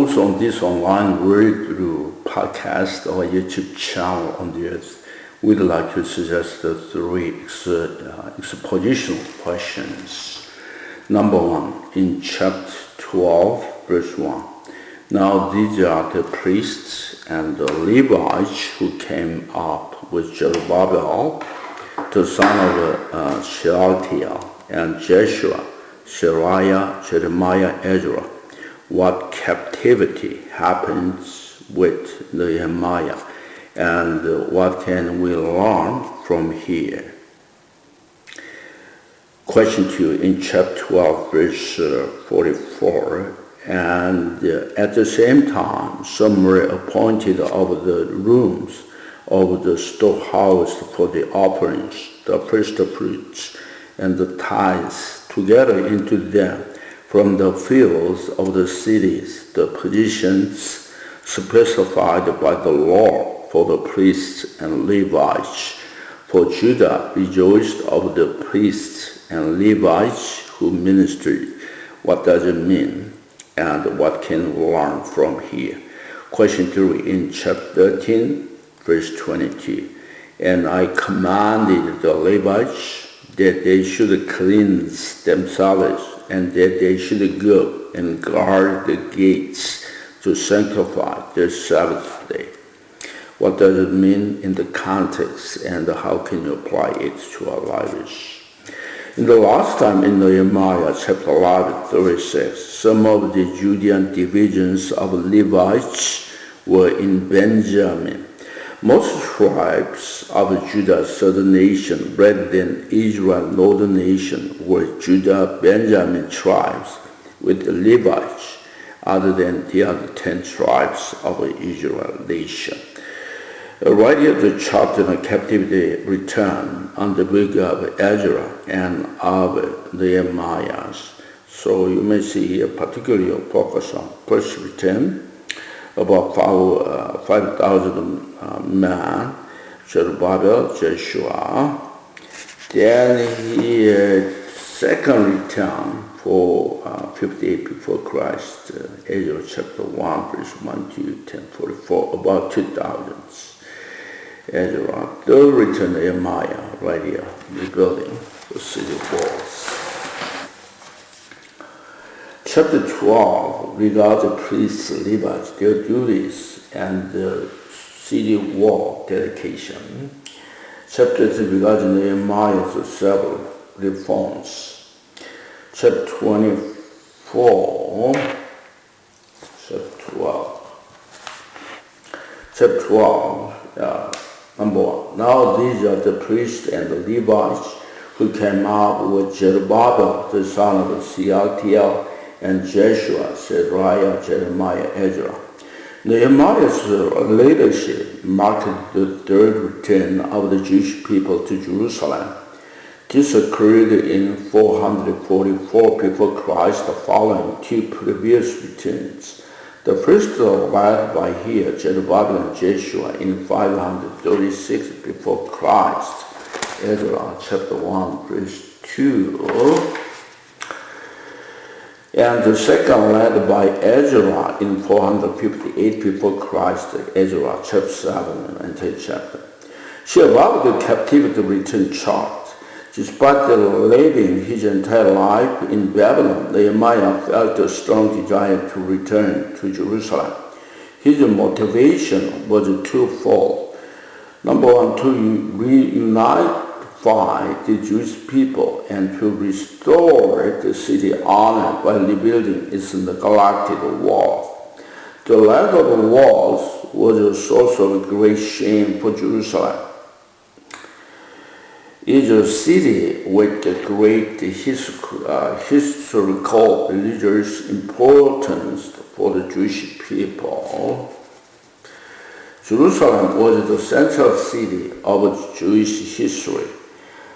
those on this online Word through podcast or YouTube channel on the earth, we'd like to suggest the three expositional questions. Number one, in chapter 12, verse 1. Now these are the priests and the Levites who came up with Zerubbabel, the son of Shealtiel, and Jeshua, Seraiah, Jeremiah, Ezra. What captivity happens with Nehemiah, and what can we learn from here? Question 2, in chapter 12, verse 44. And at the same time, some were appointed over the rooms of the storehouse for the offerings, the first fruits, and the tithes, together into them from the fields of the cities, the positions specified by the law for the priests and Levites. For Judah rejoiced over the priests and Levites who ministered. What does it mean? And what can we learn from here? Question 3, in chapter 13, verse 22. And I commanded the Levites that they should cleanse themselves, and that they should go and guard the gates to sanctify the Sabbath day. What does it mean in the context, and how can you apply it to our lives? In the last time in Nehemiah chapter 11, 36, some of the Judean divisions of Levites were in Benjamin. Most tribes of Judah, southern nation, rather than Israel, northern nation, were Judah, Benjamin tribes, with the Levites, other than the other 10 tribes of Israel nation. Right here, the chapter on captivity return on the book of Ezra and of Nehemiah. So you may see here particularly focus on first return, about 5,000 men, Zerubbabel, Joshua. Then here, second return for 58 before Christ, Ezra chapter 1, verse 1 to 1044, about 2,000. Ezra, third return Nehemiah, right here, rebuilding the city walls. Chapter 12 regards the priests, Levites, their duties, and the city wall dedication. Chapter 3 regards Nehemiah's several reforms. Chapter 24, chapter 12, number 1. Now these are the priests and the Levites who came out with Zerubbabel, the son of Shealtiel, and Jeshua, Seraiah, Jeremiah, Ezra. Nehemiah's leadership marked the third return of the Jewish people to Jerusalem. This occurred in 444 before Christ, following two previous returns. The first led by here, Zerubbabel and Jeshua, in 536 before Christ. Ezra chapter 1, verse 2. And the second led by Ezra in 458 before Christ, Ezra chapter 7 and 10th chapter. She allowed the captivity return chart. Despite living his entire life in Babylon, Nehemiah felt a strong desire to return to Jerusalem. His motivation was twofold. Number one, to reunify the Jewish people and to restore the city honor by rebuilding its neglected walls. The lack of walls was a source of great shame for Jerusalem. It is a city with a great historical religious importance for the Jewish people. Jerusalem was the central city of Jewish history,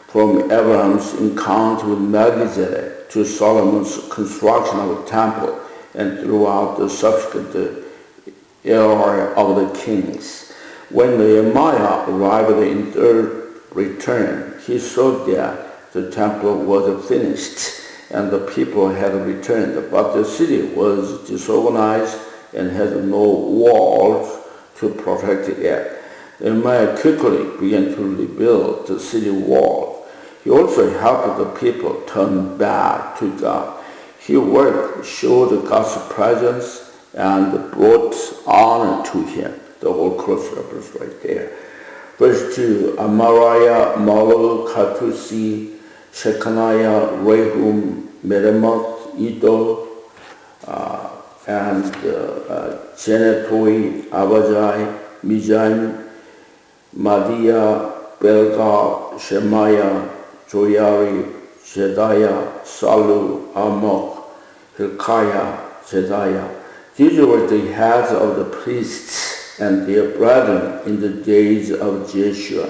from Abraham's encounter with Melchizedek to Solomon's construction of a temple and throughout the subsequent era of the kings. When Nehemiah arrived in third return, he saw that the temple was finished and the people had returned, but the city was disorganized and had no walls to protect it. Nehemiah quickly began to rebuild the city wall. He also helped the people turn back to God. He worked, showed God's presence, and brought honor to him. The whole cross reference right there. Verse 2, Amariah, Malu, Katusi, Shechaniah, Rehum, Meremoth, Iddo, and Genetoi, Abajai, Mijaim, Madiah, Belga, Shemaiah, Joyari, Jediah, Salu, Amok, Hilkiah, Jediah. These were the heads of the priests and their brethren in the days of Jeshua.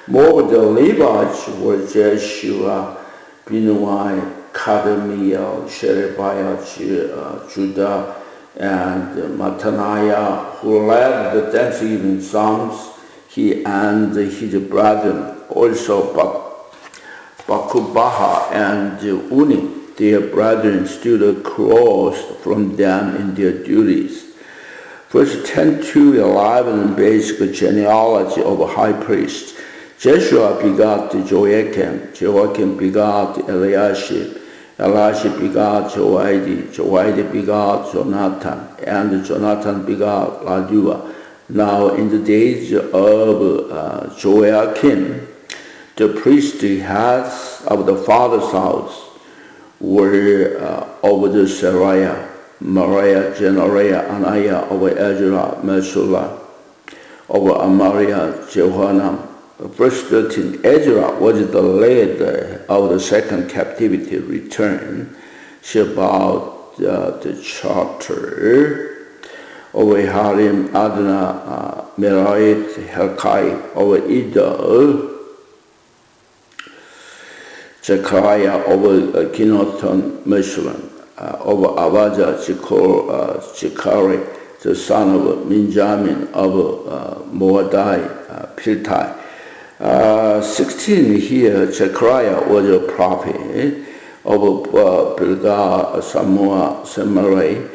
Moreover, the Levites were Jeshua, Binnui, Kadmiel, Sherebiah, Judah, and Mattaniah, who led the thanksgiving songs. He and his brethren, also Bakubaha and Uni, their brethren, stood across from them in their duties. Verse 10 to 11, basic genealogy of a high priest. Jeshua begot Joachim, Joachim begot Eliashib, Eliashib begot Joaidi, Joaidi begot Jonathan, and Jonathan begot Ladua. Now in the days of Joachim, the priestly heads of the father's house were over the Seraiah, Mariah, Jenariah, Anaiah, over Ezra, Mesulah, over Amariah, Jehohanan. Verse 13, Ezra was the leader of the second captivity return. She about the charter. Over Harim, Adna, Merait, Helkai, over Iddo, Zechariah, over Ginnathan, Meshullam, over Abijah, Zechari, the son of Minjamin, of Moadai, Piltai. 16 here, Zechariah was a prophet of Bilgah, Samuel, Samarai,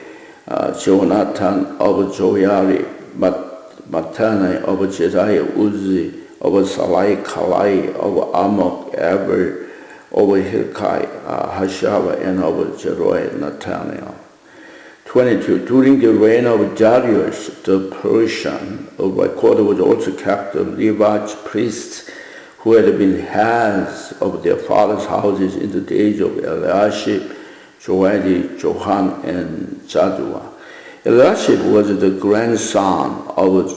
Jonathan of Joyari, Mattani of Jediah, Uzi, of Salai, Kalai, of Amok, Eber, over Hilkai, Hashava, and over Jeroy, Nathaniel. 22. During the reign of Darius the Persian, a recorder was also kept of Levite priests who had been heads of their fathers' houses in the days of Eliashib, Joedi, Johan, and Jaddua. Eliashib was the grandson of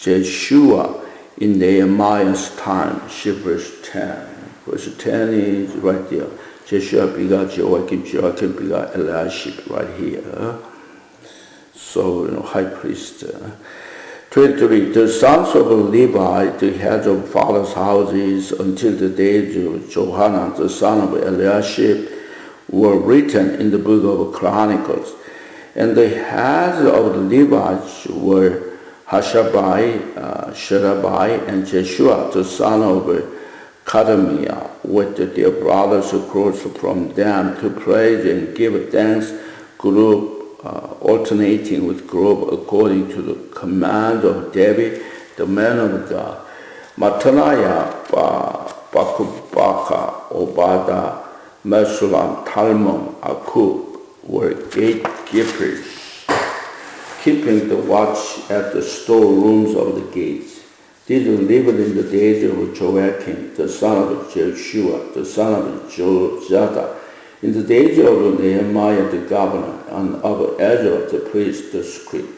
Jeshua in Nehemiah's time. See verse 10. Verse 10 is right there. Jeshua begot Joachim, Joachim begot Eliashib right here. So, high priest. 23. The sons of Levi, the heads of fathers' houses, until the days of Johanan, the son of Eliashib, were written in the book of Chronicles. And the heads of the Levites were Hashabai, Sherebiah, and Jeshua, the son of Kadmiel, with their brothers across from them to praise and give thanks, group alternating with group according to the command of David, the man of God. Mattaniah, Bakubaka, Obada, Meshullam, Talmon, Akub were gatekeepers, keeping the watch at the storerooms of the gates. These lived in the days of Joachim, the son of Jeshua, the son of Jozadah, in the days of Nehemiah the governor, and of Ezra the priest, the scribe.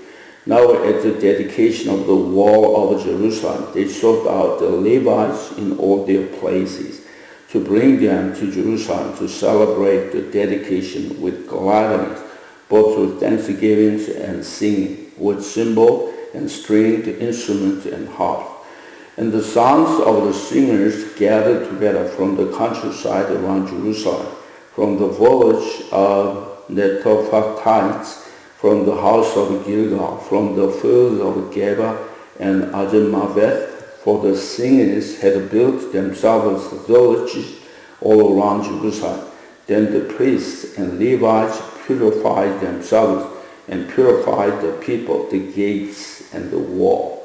Now at the dedication of the wall of Jerusalem, they sought out the Levites in all their places, to bring them to Jerusalem to celebrate the dedication with gladness, both with thanksgivings and singing, with cymbal and stringed instruments and harp. And the sons of the singers gathered together from the countryside around Jerusalem, from the village of Netophathites, from the house of Gilgal, from the fields of Geba and Azmaveth, for the singers had built themselves villages all around Jerusalem. Then the priests and Levites purified themselves and purified the people, the gates, and the wall.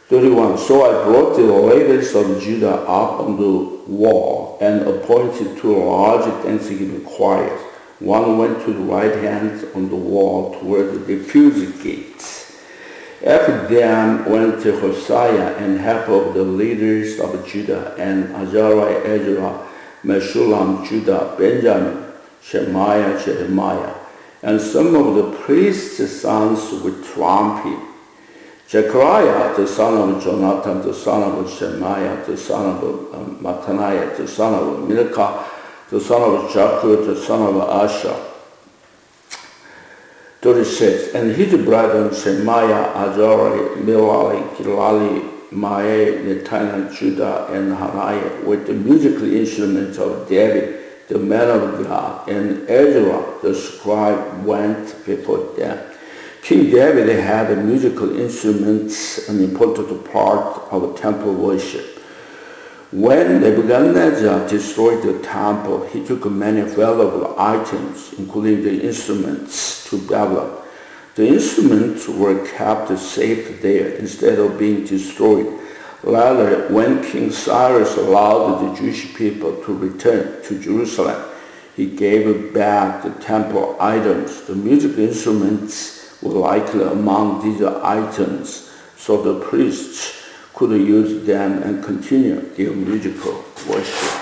31. So I brought the leaders of Judah up on the wall and appointed 2 large thanksgiving choirs. One went to the right hand on the wall toward the refuse gates. After them went Hosea and half of the leaders of Judah, and Azariah, Ezra, Meshullam, Judah, Benjamin, Shemaiah, Jeremiah, and some of the priests' sons with trumpet. Zechariah, the son of Jonathan, the son of Shemaiah, the son of Mattaniah, the son of Milcah, the son of Jacob, the son of Asher. 36. And his brethren Shemaiah, Azariah, Milali, Gilali, Maeh, Netaniah, Judah, and Hananiah with the musical instruments of David, the man of God, and Ezra, the scribe, went before them. King David had musical instruments, an important part of temple worship. When Nebuchadnezzar destroyed the temple, he took many valuable items, including the instruments, to Babylon. The instruments were kept safe there instead of being destroyed. Rather, when King Cyrus allowed the Jewish people to return to Jerusalem, he gave back the temple items. The musical instruments were likely among these items, so the priests could use them and continue their musical worship.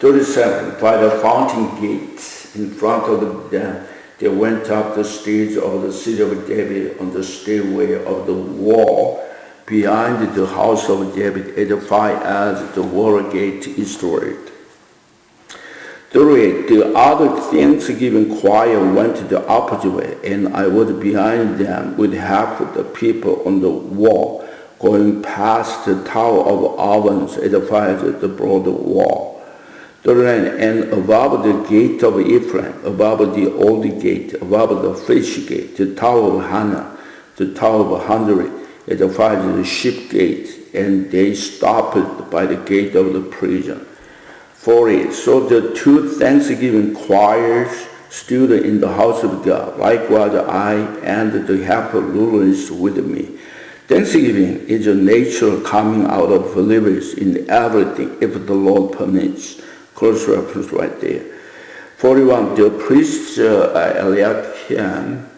37. By the fountain gates in front of them, they went up the stairs of the city of David on the stairway of the wall behind the house of David, edified as the wall gate eastward. 38. The other thanksgiving choir went the opposite way, and I was behind them with half of the people on the wall, going past the Tower of Ovens, edified the broad wall. 39. And above the gate of Ephraim, above the old gate, above the fresh gate, the Tower of Hannah, the Tower of Hundred, edified the sheep gate, and they stopped by the gate of the prison. 40. So the 2 thanksgiving choirs stood in the house of God. Likewise I and the half rulers with me. Thanksgiving is a natural coming out of believers in everything if the Lord permits. Close reference right there. 41. The priests Eliakim,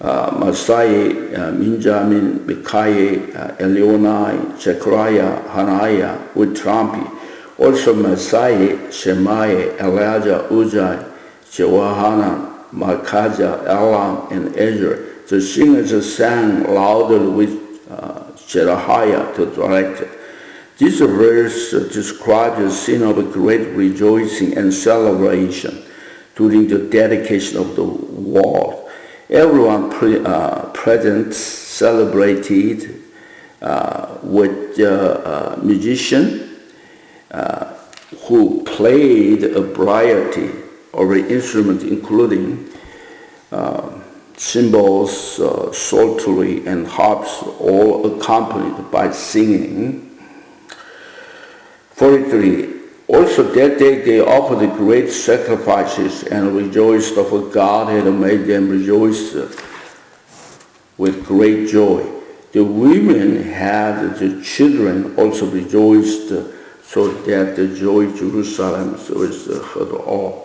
Masai, Benjamin, Micaiah, Elionai, Zechariah, Hananiah with trumpet. Also Masai, Shemaiah, Elijah, Uzziah, Jehohanan, Malchijah, Elam, and Ezra. The singers sang louder with Jeremiah the director. This verse describes the scene of great rejoicing and celebration during the dedication of the wall. Everyone present celebrated with the musician who played a variety of instruments, including cymbals, psaltery, and harps, all accompanied by singing. 43. Also that day they offered great sacrifices and rejoiced, for God had made them rejoice with great joy. The women had the children also rejoiced, so that the joy of Jerusalem was heard of.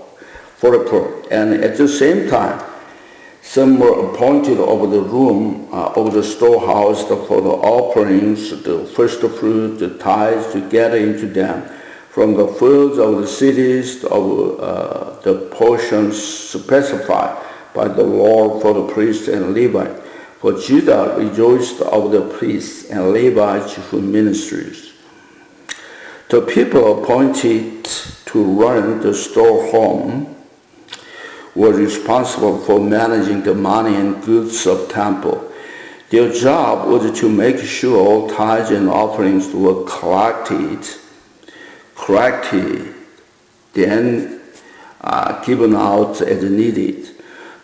44. And at the same time, some were appointed over the room, over the storehouse for the offerings, the first fruit, the tithes, to gather into them from the fields of the cities of the portions specified by the Lord for the priests and Levites. For Judah rejoiced over the priests and Levites who ministers. The people appointed to run the storeroom were responsible for managing the money and goods of temple. Their job was to make sure all tithes and offerings were collected, then given out as needed.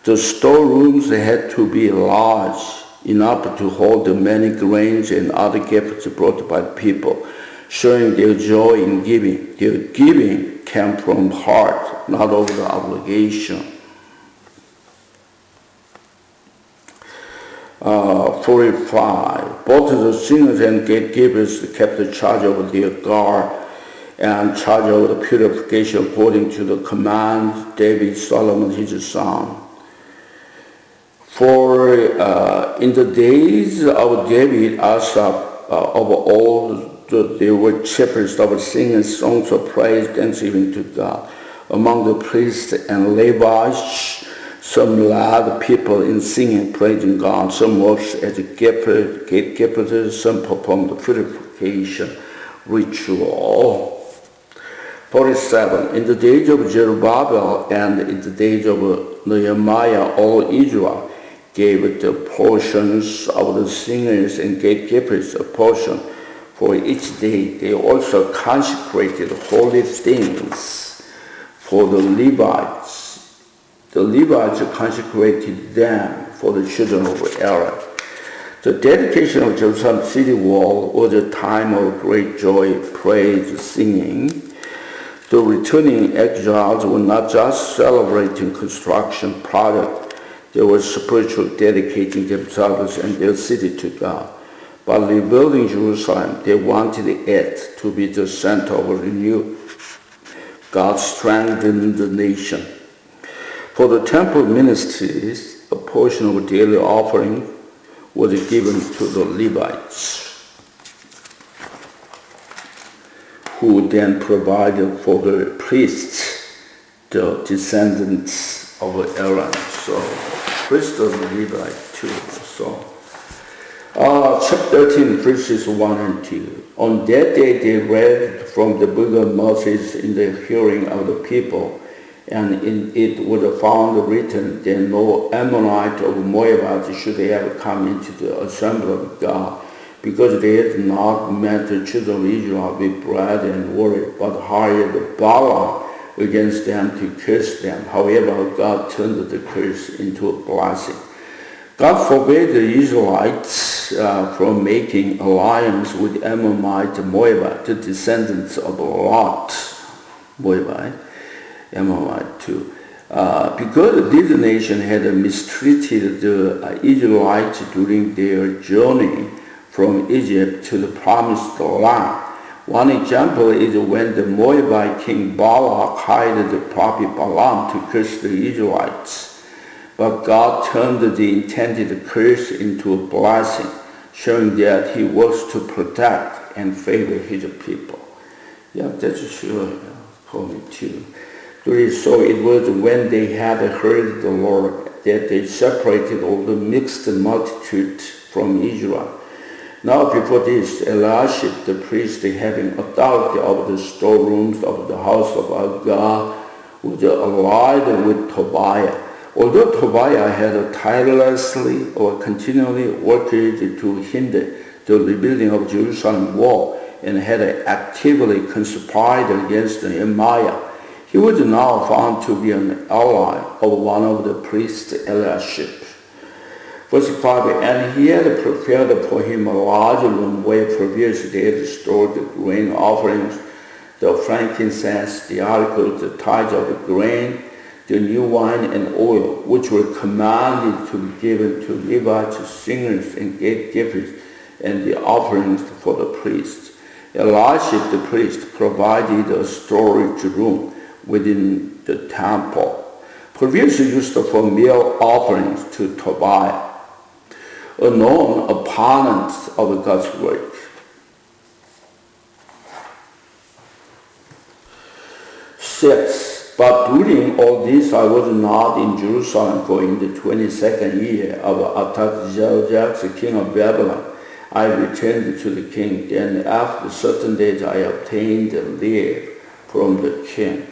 The storerooms had to be large enough to hold the many grains and other gifts brought by people, showing their joy in giving. Their giving came from heart, not over the obligation. 45. Both the singers and gatekeepers kept charge of their guard and charge of the purification according to the command David Solomon his son. For in the days of David, Asaph, of old, there were shepherds of singing songs of praise, thanksgiving to God. Among the priests and Levites, some led people in singing, praising God. Some worked as gatekeepers, some performed the purification ritual. 47. In the days of Zerubbabel and in the days of Nehemiah, all Israel gave the portions of the singers and gatekeepers a portion for each day. They also consecrated holy things for the Levites. The Levites consecrated them for the children of Aaron. The dedication of Jerusalem city wall was a time of great joy, praise, singing. The returning exiles were not just celebrating construction project. They were spiritually dedicating themselves and their city to God. By rebuilding Jerusalem, they wanted it to be the center of renewal. God strengthened the nation. For the temple ministries, a portion of daily offering was given to the Levites, who then provided for the priests, the descendants of Aaron. So, priests of Levite too. So, chapter 13, verses 1 and 2. On that day they read from the book of Moses in the hearing of the people, and in it was found written that no Ammonite or Moabite should ever come into the assembly of God, because they had not met the children of Israel with bread and water, but hired Balaam against them to curse them. However, God turned the curse into a blessing. God forbade the Israelites from making alliance with Ammonite and Moabite, the descendants of Lot, Moabite, Ammonite too. Because this nation had mistreated the Israelites during their journey from Egypt to the promised land. One example is when the Moabite king Balak hired the prophet Balaam to curse the Israelites. But God turned the intended curse into a blessing, showing that he works to protect and favor his people. Yeah, that's true for me too. So it was when they had heard the Lord that they separated all the mixed multitude from Israel. Now before this, Eliashib the priest, having authority over the storerooms of the house of our God, was allied with Tobiah. Although Tobiah had tirelessly or continually worked to hinder the rebuilding of Jerusalem wall and had actively conspired against Nehemiah, he was now found to be an ally of one of the priests, Eliashib. Verse 5, and he had prepared for him a large room where previously they had stored the grain offerings, the frankincense, the articles, the tithes of the grain, the new wine and oil, which were commanded to be given to Levites, singers, and gatekeepers, and the offerings for the priests. Eliashib the priest provided a storage room within the temple, previously used for meal offerings to Tobiah, a known opponent of God's work. 6. But during all this I was not in Jerusalem, for in the 22nd year of Artaxerxes, king of Babylon, I returned to the king. Then after certain days I obtained leave from the king.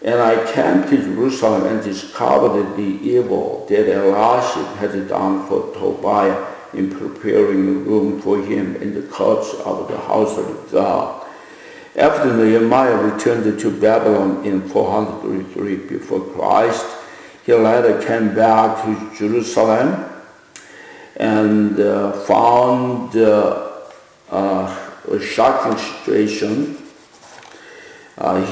And I came to Jerusalem and discovered the evil that Eliashib had done for Tobiah in preparing a room for him in the courts of the house of God. After Nehemiah returned to Babylon in 433 before Christ, he later came back to Jerusalem and found a shocking situation.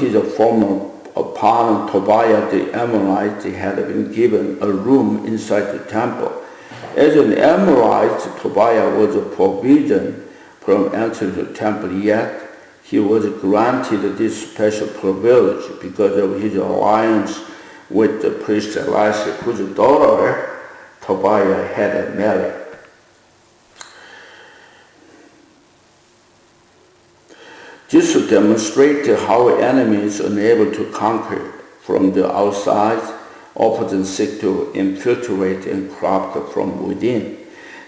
His former opponent Tobiah the Ammonite had been given a room inside the temple, As an Amorite, Tobiah was forbidden from entering the temple, yet he was granted this special privilege because of his alliance with the priest Elisha, whose daughter Tobiah had married. This demonstrates how enemies unable to conquer from the outside often seek to infiltrate and corrupt from within.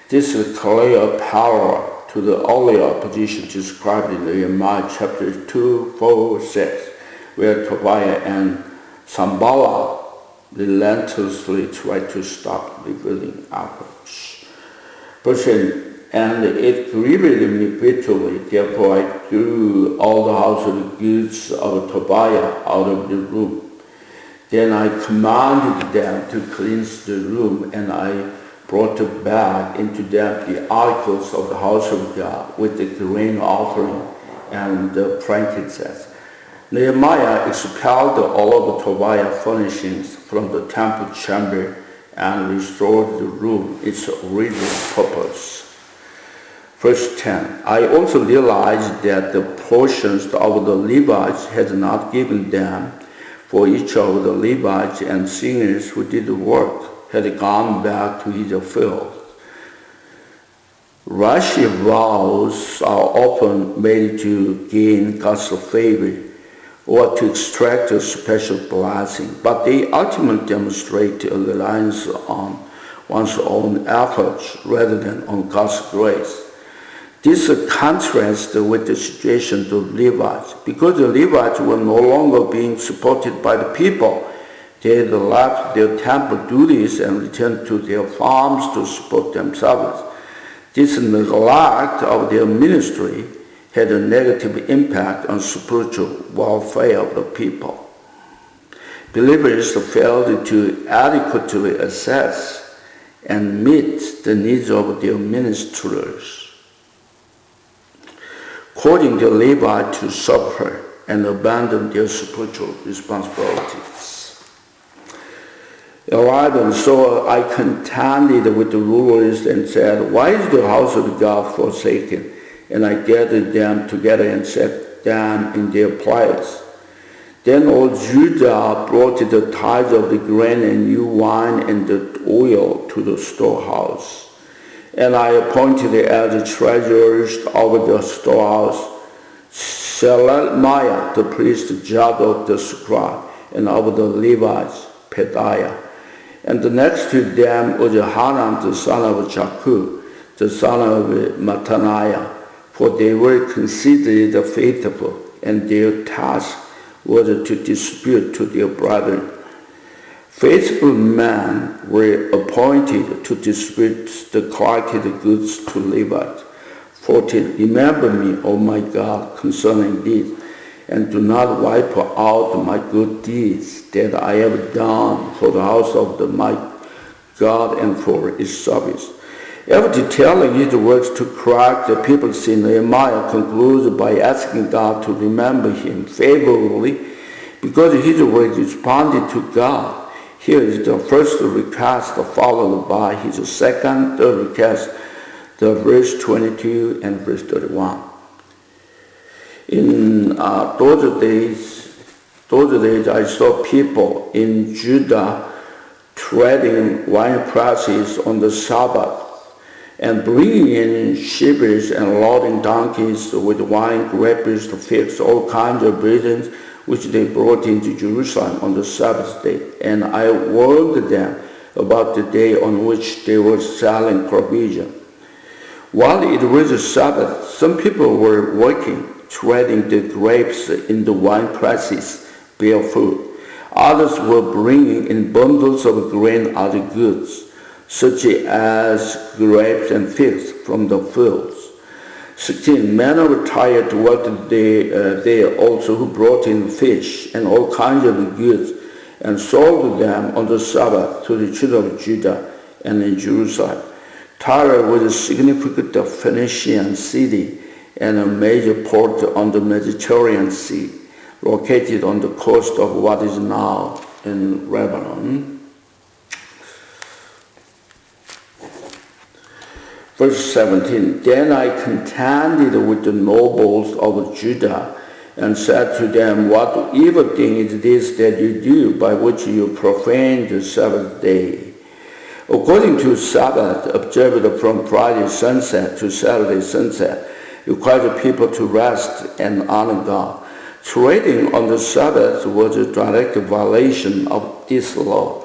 This is clear parallel to the earlier opposition described in Nehemiah chapter 2, 4, 6, where Tobiah and Sanballat relentlessly tried to stop rebuilding efforts. Verse 8, and it grieved me bitterly, therefore I threw all the household goods of Tobiah out of the room. Then I commanded them to cleanse the room, and I brought back into them the articles of the house of God with the grain offering and the frankincense. Nehemiah expelled all of Tobiah's furnishings from the temple chamber and restored the room its original purpose. Verse 10, I also realized that the portions of the Levites had not given them, for each of the Levites and singers who did the work had gone back to his field. Rash vows are often made to gain God's favor or to extract a special blessing, but they ultimately demonstrate a reliance on one's own efforts rather than on God's grace. This contrasts with the situation of the Levites. Because the Levites were no longer being supported by the people, they had left their temple duties and returned to their farms to support themselves. This neglect of their ministry had a negative impact on spiritual welfare of the people. Believers failed to adequately assess and meet the needs of their ministers, causing the Levites to suffer and abandon their spiritual responsibilities. 11, so I contended with the rulers and said, why is the house of God forsaken? And I gathered them together and set them in their place. Then all Judah brought the tithes of the grain and new wine and the oil to the storehouse. And I appointed as treasurers of the storehouse Shelemiah the priest, Zadok the scribe, and of the Levites Pedaiah. And next to them was Hanan the son of Jacob, the son of Mattaniah, for they were considered faithful, and their task was to distribute to their brethren. Faithful men were appointed to distribute the collected goods to Levites. 14, remember me, O my God, concerning this, and do not wipe out my good deeds that I have done for the house of my God and for its service. After detailing his works to correct the people's sin, Nehemiah concludes by asking God to remember him favorably because his work responded to God. Here is the first request followed by his second request, the verse 22 and verse 31. In those days I saw people in Judah treading wine presses on the Sabbath and bringing in shepherds and loading donkeys with wine, grapes, figs, all kinds of burdens, which they brought into Jerusalem on the Sabbath day. And I warned them about the day on which they were selling provision. While it was a Sabbath, some people were working, treading the grapes in the wine presses barefoot. Others were bringing in bundles of grain and other goods, such as grapes and figs from the fields. 16, men of Tyre worked there also, who brought in fish and all kinds of goods and sold them on the Sabbath to the children of Judah and in Jerusalem. Tyre was a significant Phoenician city and a major port on the Mediterranean Sea, located on the coast of what is now in Lebanon. Verse 17, Then I contended with the nobles of Judah and said to them, What evil thing is this that you do, by which you profane the Sabbath day? According to Sabbath, observed from Friday sunset to Saturday sunset, you require people to rest and honor God. Trading on the Sabbath was a direct violation of this law.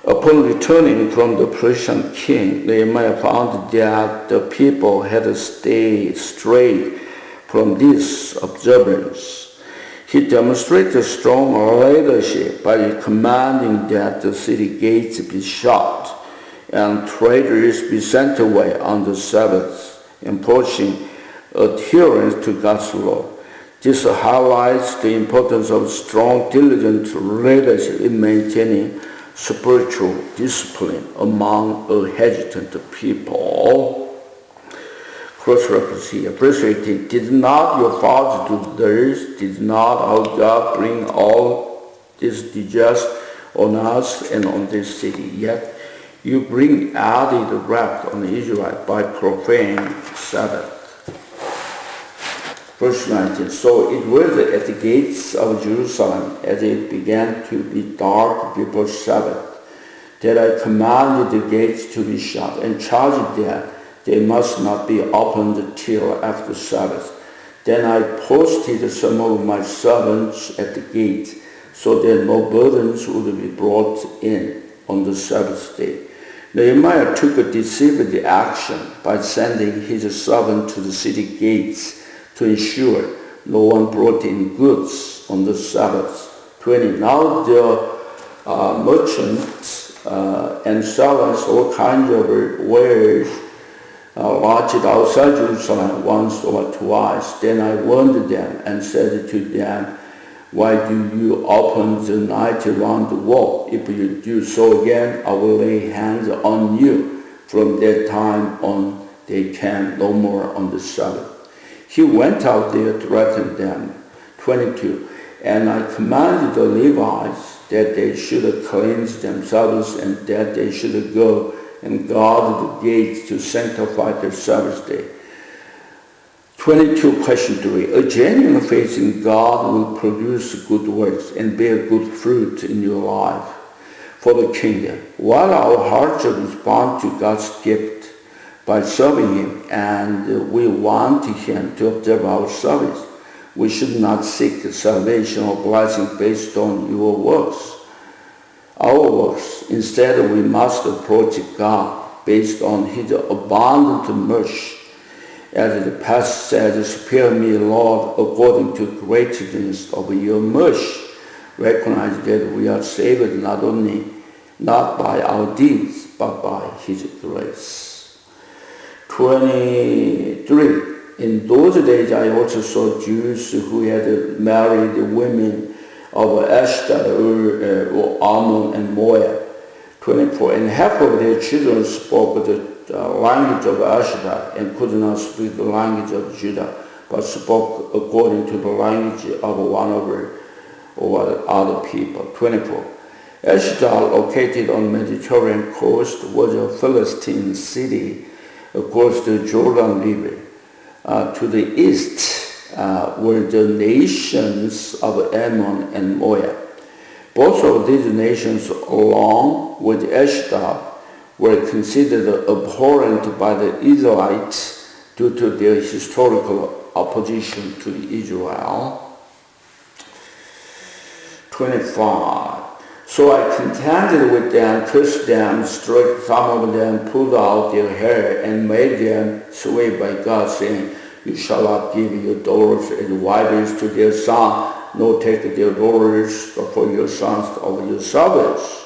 Upon returning from the Persian king, Nehemiah found that the people had stayed straight from this observance. He demonstrated strong leadership by commanding that the city gates be shut and traders be sent away on the Sabbath, enforcing adherence to God's law. This highlights the importance of strong, diligent leadership in maintaining spiritual discipline among a hesitant people. Cross-reference here. Verse 18, Did not your fathers do this? Did not our God bring all this distress on us and on this city? Yet you bring added wrath on Israel by profaning Sabbath. Verse 19, So it was at the gates of Jerusalem, as it began to be dark before Sabbath, that I commanded the gates to be shut, and charged that they must not be opened till after Sabbath. Then I posted some of my servants at the gate, so that no burdens would be brought in on the Sabbath day. Nehemiah took a deceived action by sending his servant to the city gates to ensure no one brought in goods on the Sabbath. 20. Now the merchants and sellers, all kinds of wares, lodged outside Jerusalem once or twice. Then I warned them and said to them, Why do you open the night around the wall? If you do so again, I will lay hands on you. From that time on, they came no more on the Sabbath. He went out there to threaten them. 22. And I commanded the Levites that they should cleanse themselves and that they should go and guard the gates to sanctify the Sabbath day. 22, question 3. A genuine faith in God will produce good works and bear good fruit in your life for the kingdom. While our hearts respond to God's gift by serving Him, and we want Him to observe our service, we should not seek salvation or blessing based on your works, our works. Instead, we must approach God based on His abundant mercy. As the passage says, Spare me, Lord, according to greatness of your mercy. Recognize that we are saved not by our deeds, but by His grace. 23. In those days I also saw Jews who had married women of Ashdod, Ammon, and Moab. 24. And half of their children spoke the language of Ashdod and could not speak the language of Judah, but spoke according to the language of one or other people. 24. Ashdod, located on the Mediterranean coast, was a Philistine city across the Jordan River. To the east were the nations of Ammon and Moab. Both of these nations, along with Ashdod, were considered abhorrent by the Israelites due to their historical opposition to Israel. 25. So I contended with them, cursed them, struck some of them, pulled out their hair, and made them swear by God, saying, You shall not give your daughters as wives to their sons, nor take their daughters for your sons over your servants.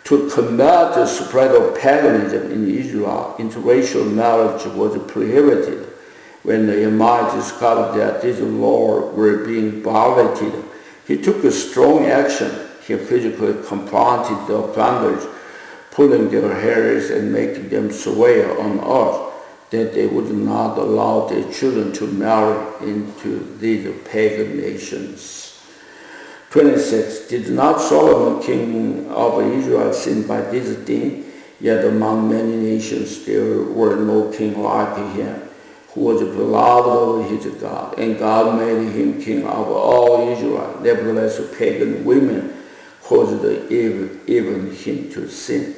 To combat the spread of paganism in Israel, interracial marriage was prohibited. When Nehemiah discovered that these laws were being violated, he took a strong action. He physically confronted the offenders, pulling their hairs and making them swear on oath that they would not allow their children to marry into these pagan nations. 26. Did not Solomon, king of Israel, sin by this thing? Yet among many nations there were no king like him, who was beloved of his God, and God made him king over all Israel. Nevertheless, pagan women caused even him to sin.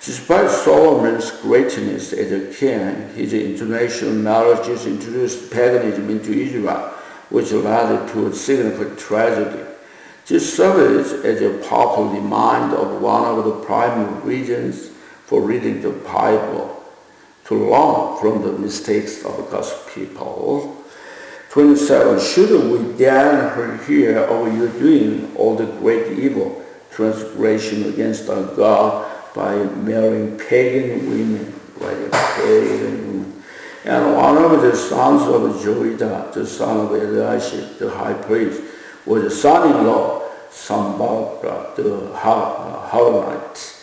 Despite Solomon's greatness as a king, his international marriages introduced paganism into Israel, which led to a significant tragedy. This serves as a powerful reminder of one of the primary reasons for reading the Bible, to learn from the mistakes of God's people. 27. Should we then hear of you doing all the great evil, transgression against our God by marrying pagan women, And one of the sons of Joiada, the son of Eliashib, the high priest, was the son-in-law, Sanballat, the Horonite.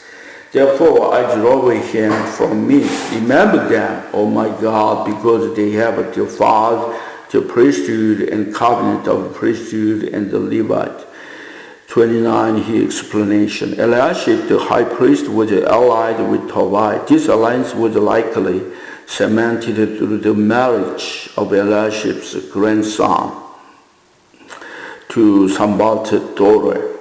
Therefore I drove him from me. Remember them, O my God, because they have defiled the priesthood and covenant of priesthood and the Levite. 29. His explanation. Eliashib, the high priest, was allied with Tobiah. This alliance was likely cemented through the marriage of Eliashib's grandson to Sanballat's daughter.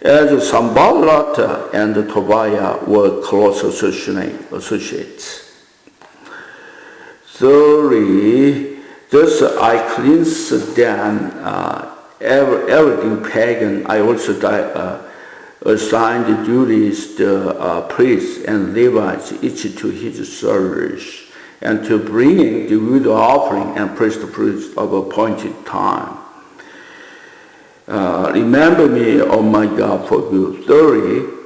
As Sanballat and Tobiah were close associates. 30. Thus I cleansed them, everything pagan. I also assigned the duties to priests and Levites, each to his service, and to bringing the wood offering and priest fruits of appointed time. Remember me, O my God, for good. 30.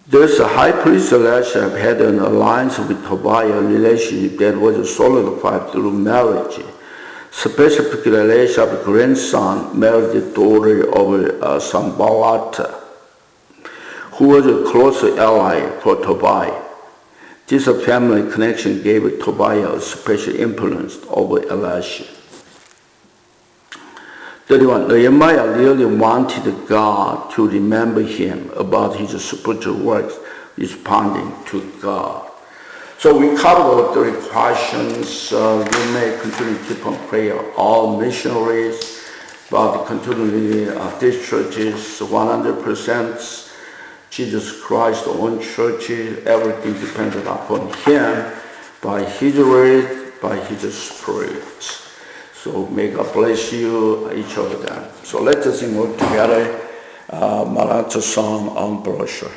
Thus high priest Eliashib had an alliance with Tobiah, a relationship that was solidified through marriage. Specifically, Eliashib's grandson married the daughter of Sanballat, who was a close ally for Tobiah. This family connection gave Tobiah a special influence over Eliashib. 31. Nehemiah really wanted God to remember him about his spiritual works, responding to God. So we covered 30 questions. We may continue to keep on prayer. All missionaries, but continually this church is 100% Jesus Christ, own church. Everything depended upon him, by his word, by his spirit. So may God bless you, each of them. So let us sing all together Maranatha song on brochure.